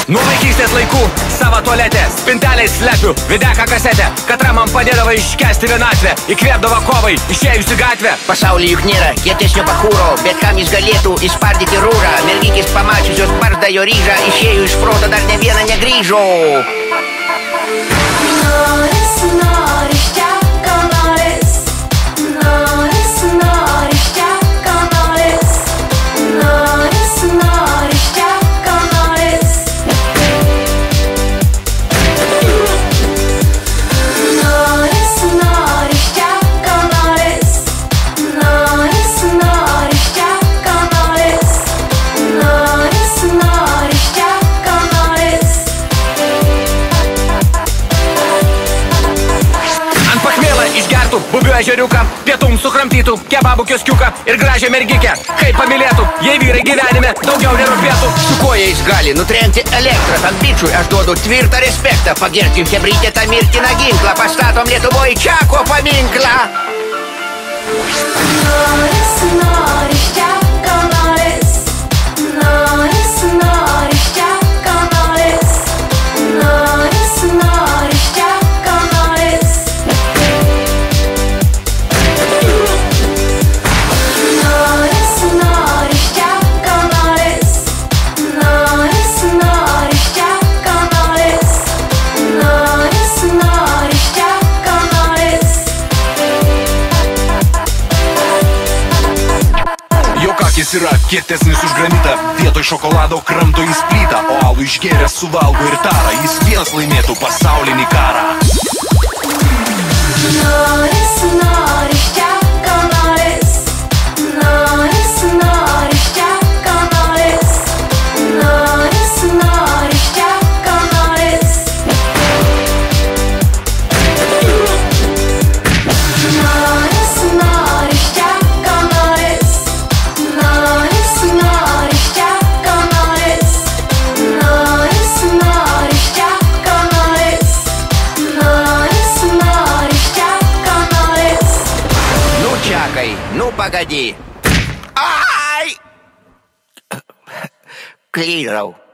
Nuo vaikystės laikų savo tualetę spintelės slepiu videką kasetę, katra man padėdavo iškesti vienatvę, įkvėpdavo kovai, išėjus į gatvę. Pasauly juk nėra kietesnio bachūro, bet kam jis galėtų įspardyti rūrą. Mergikės pamačiusios barzdą jo ryžą, išėjo iš proto, dar ne viena negrįžo. Noris, noris, čiako noris. Noris, noris, čiako noris. Noris, noris, čiako noris. Noris, noris, čiako noris. Noris, noris, čiako noris. Noris, noris, čiako noris. Ant pachmėlą išgertų bubių ežeriuką, pietum sukramtytų kebabų kioskiuką ir gražią mergikę, kaip pamylėtų, jei vyrai gyvenime daugiau nerūpėtų. Su kuo jais gali nutrenkti elektrą, tam bičiui aš duodu tvirtą respektą. Pagerbkim chebrytę tą mirtiną ginklą, pastatom Lietuvoj Čiako paminklą. Noris, noris, čiako noris. Noris, noris, čiako noris. Noris, noris, čiako noris. Noris, noris, čiako noris. Noris, noris, čiako noris. Noris, noris, čiako noris. Jo kakis yra kietesnis už granitą, vietoj šokolado kramto jis plytą, o alų išgėręs suvalgo ir tarą, jis vienas laimėtų pasaulinį karą. Noris, noris, čiako noris. Noris, noris, čiako noris. Noris, noris, čiako noris. Noris, noris, čiako noris. Noris, noris, čiako noris. Noris, noris, čiako noris. Noris, noris, čiako noris. Nu Čiakai, nu pagadi. Ai! Klyrau.